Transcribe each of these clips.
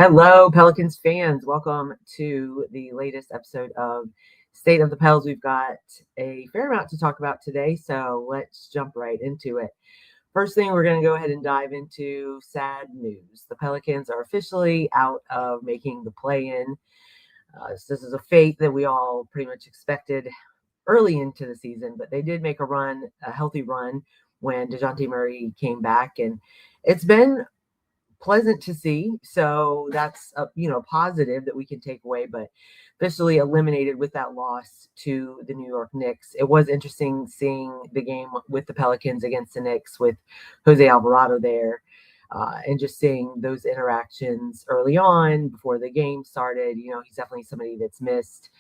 Hello, Pelicans fans. Welcome to the latest episode of State of the Pels. We've got a fair amount to talk about today, so let's jump right into it. First thing, we're going to go ahead and dive into sad news. The Pelicans are officially out of making the play-in. This is a fate that we all pretty much expected early into the season, but they did make a healthy run when DeJounte Murray came back, and it's been pleasant to see. So that's a positive that we can take away, but officially eliminated with that loss to the New York Knicks. It was interesting seeing the game with the Pelicans against the Knicks with Jose Alvarado there. And just seeing those interactions early on before the game started, he's definitely somebody that's missed.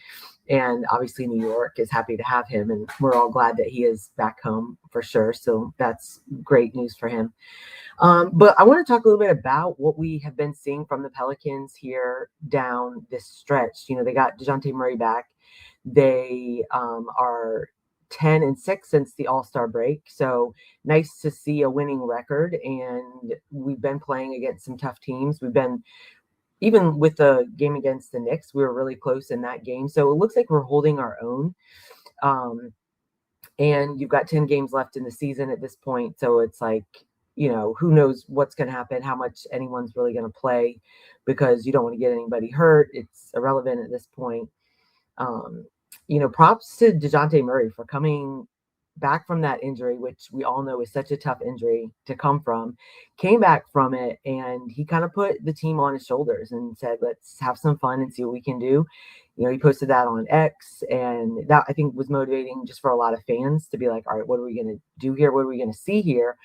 And obviously New York is happy to have him, and we're all glad that he is back home for sure. So that's great news for him. But I want to talk a little bit about what we have been seeing from the Pelicans here down this stretch. They got DeJounte Murray back. They are 10-6 since the All-Star break. So nice to see a winning record. And we've been playing against some tough teams. Even with the game against the Knicks, we were really close in that game. So it looks like we're holding our own. And you've got 10 games left in the season at this point. So it's like, who knows what's going to happen, how much anyone's really going to play, because you don't want to get anybody hurt. It's irrelevant at this point. Props to DeJounte Murray for coming back from that injury, which we all know is such a tough injury to come from. Came back from it, and he kind of put the team on his shoulders and said, let's have some fun and see what we can do. He posted that on X, and that I think was motivating just for a lot of fans to be like, all right, what are we going to do here? What are we going to see here?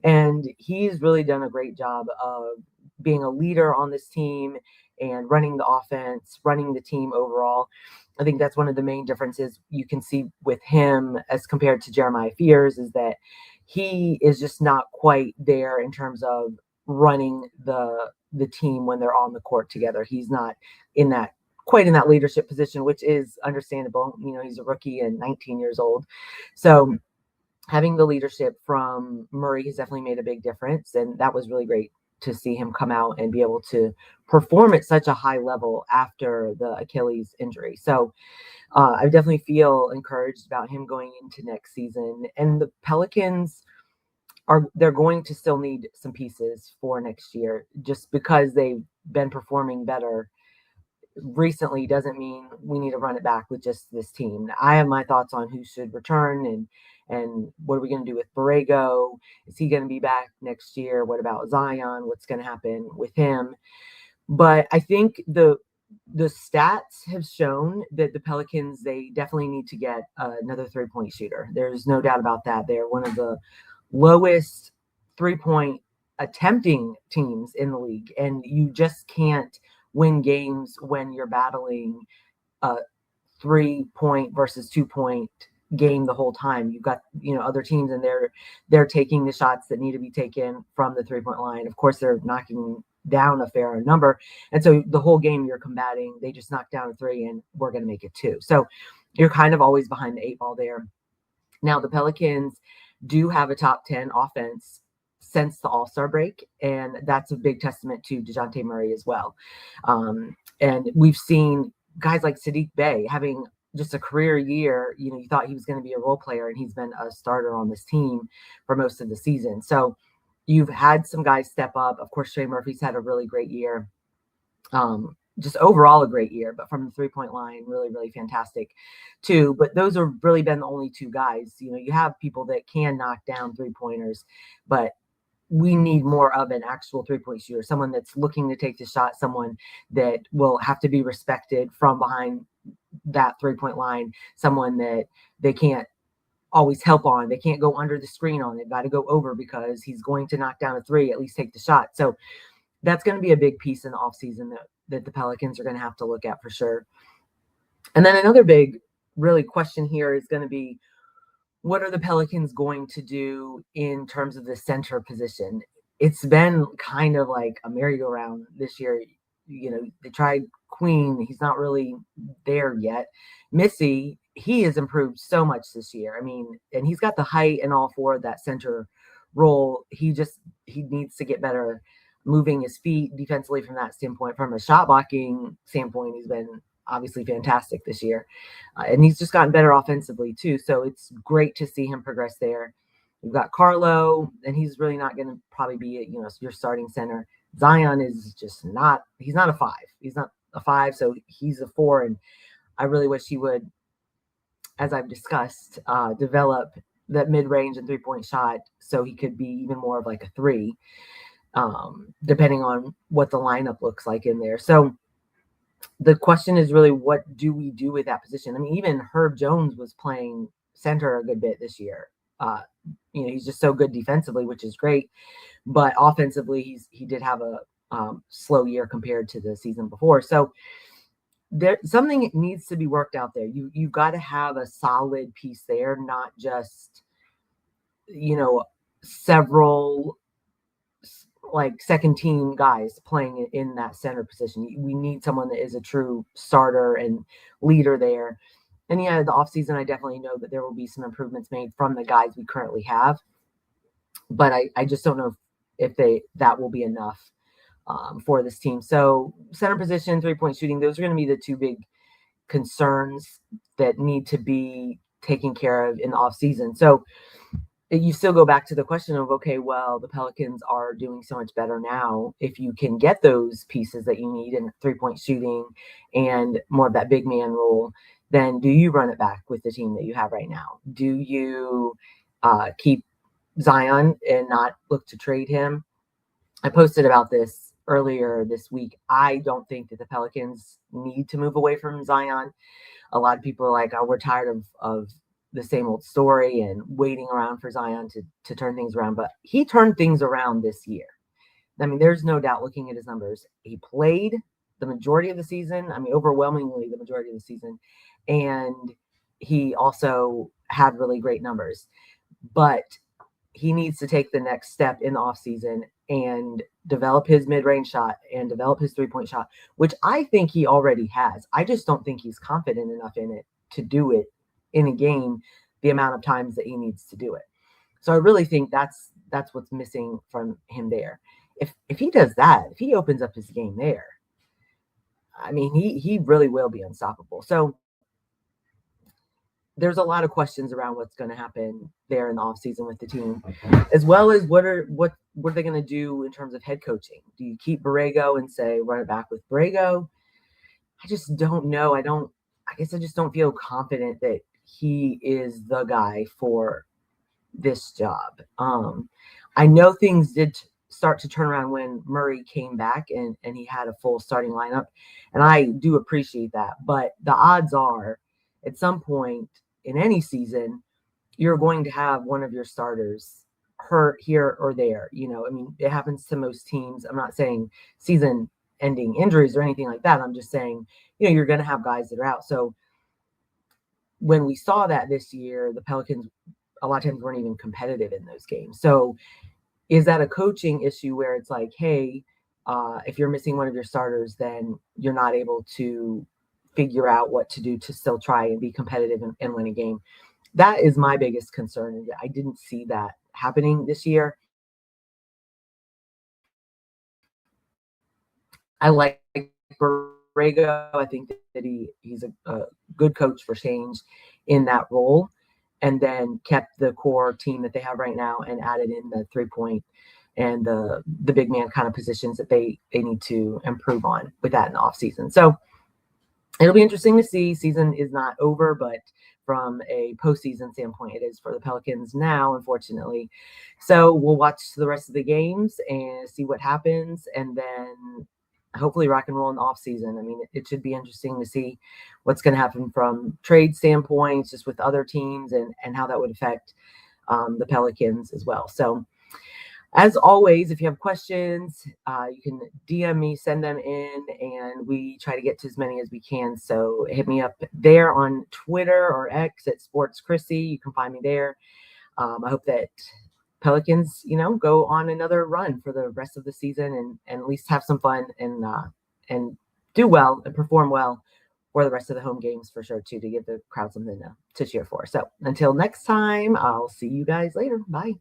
And he's really done a great job of being a leader on this team and running the offense, running the team overall. I think that's one of the main differences you can see with him as compared to Jeremiah Fears, is that he is just not quite there in terms of running the team when they're on the court together. He's not quite in that leadership position, which is understandable. He's a rookie and 19 years old. So having the leadership from Murray has definitely made a big difference. And that was really great to see him come out and be able to perform at such a high level after the Achilles injury. So I definitely feel encouraged about him going into next season. And the Pelicans they're going to still need some pieces for next year. Just because they've been performing better recently doesn't mean we need to run it back with just this team. I have my thoughts on who should return and what are we going to do with Borrego? Is he going to be back next year? What about Zion? What's going to happen with him? But I think the stats have shown that the Pelicans, they definitely need to get another 3-point shooter. There's no doubt about that. They're one of the lowest 3-point attempting teams in the league, and you just can't win games when you're battling a 3-point versus 2-point game the whole time. You've got other teams, and they're taking the shots that need to be taken from the 3-point line. Of course, they're knocking down a fair number, and so the whole game you're combating, they just knock down a 3 and we're going to make it 2. So you're kind of always behind the 8 ball there. Now the Pelicans do have a top 10 offense since the All-Star break, and that's a big testament to DeJounte Murray as well. And we've seen guys like Saddiq Bey having just a career year. You thought he was going to be a role player, and he's been a starter on this team for most of the season. So you've had some guys step up. Of course, Trey Murphy's had a really great year. Just overall a great year, but from the 3-point line, really, really fantastic too. But those have really been the only 2 guys. You have people that can knock down 3-pointers, but we need more of an actual 3-point shooter, someone that's looking to take the shot, someone that will have to be respected from behind that 3-point line, someone that they can't always help on. They can't go under the screen on it. Got to go over because he's going to knock down a 3, at least take the shot. So that's going to be a big piece in the offseason that the Pelicans are going to have to look at for sure. And then another big really question here is going to be, what are the Pelicans going to do in terms of the center position? It's been kind of like a merry-go-round this year. They tried Queen. He's not really there yet. Missy, he has improved so much this year. I mean, and he's got the height and all for that center role. He needs to get better moving his feet defensively from that standpoint. From a shot blocking standpoint, he's been obviously fantastic this year. And he's just gotten better offensively too. So it's great to see him progress there. We've got Carlo, and he's really not going to probably be, your starting center. Zion is just not, he's not a 5. He's not a 5, so he's a 4. And I really wish he would, as I've discussed, develop that mid-range and three-point shot so he could be even more of like a 3, depending on what the lineup looks like in there. So the question is really, what do we do with that position? I mean, even Herb Jones was playing center a good bit this year. He's just so good defensively, which is great. But offensively, he did have a slow year compared to the season before. So there something needs to be worked out there. You got to have a solid piece there, not just several like second team guys playing in that center position. We need someone that is a true starter and leader there. And yeah, the offseason, I definitely know that there will be some improvements made from the guys we currently have. But I just don't know if that will be enough for this team. So center position, three-point shooting, those are going to be the two big concerns that need to be taken care of in the offseason. So you still go back to the question of, okay, well, the Pelicans are doing so much better now. If you can get those pieces that you need in three-point shooting and more of that big man role, then do you run it back with the team that you have right now? Do you keep Zion and not look to trade him? I posted about this earlier this week. I don't think that the Pelicans need to move away from Zion. A lot of people are like, oh, we're tired of the same old story and waiting around for Zion to turn things around. But he turned things around this year. I mean, there's no doubt looking at his numbers. He played the majority of the season. I mean, overwhelmingly the majority of the season. And he also had really great numbers. But he needs to take the next step in the offseason and develop his mid-range shot and develop his three-point shot, which I think he already has. I just don't think he's confident enough in it to do it in a game the amount of times that he needs to do it. So I really think that's what's missing from him there. If he does that, if he opens up his game there, I mean, he really will be unstoppable. So there's a lot of questions around what's going to happen there in the offseason with the team, as well as what are they going to do in terms of head coaching? Do you keep Borrego and say run it back with Borrego? I just don't know. I guess I just don't feel confident that he is the guy for this job. I know things did start to turn around when Murray came back and he had a full starting lineup, and I do appreciate that. But the odds are, at some point in any season, you're going to have one of your starters hurt here or there. I mean, it happens to most teams. I'm not saying season-ending injuries or anything like that. I'm just saying, you're going to have guys that are out. So when we saw that this year, the Pelicans a lot of times weren't even competitive in those games. So is that a coaching issue where it's like, hey, if you're missing one of your starters, then you're not able to figure out what to do to still try and be competitive and win a game? That is my biggest concern. I didn't see that happening this year. I like Borrego. I think that he's a good coach for change in that role, and then kept the core team that they have right now and added in the 3-point and the big man kind of positions that they need to improve on with that in the offseason. So it'll be interesting to see. Season is not over, but from a postseason standpoint, it is for the Pelicans now, unfortunately. So we'll watch the rest of the games and see what happens, and then hopefully rock and roll in the offseason. I mean, it should be interesting to see what's going to happen from trade standpoints, just with other teams, and how that would affect the Pelicans as well. So as always, if you have questions, you can DM me, send them in, and we try to get to as many as we can. So hit me up there on Twitter or X at Sports Chrissy. You can find me there. I hope that Pelicans, go on another run for the rest of the season and at least have some fun and do well and perform well for the rest of the home games for sure too, to give the crowd something to cheer for. So until next time, I'll see you guys later. Bye.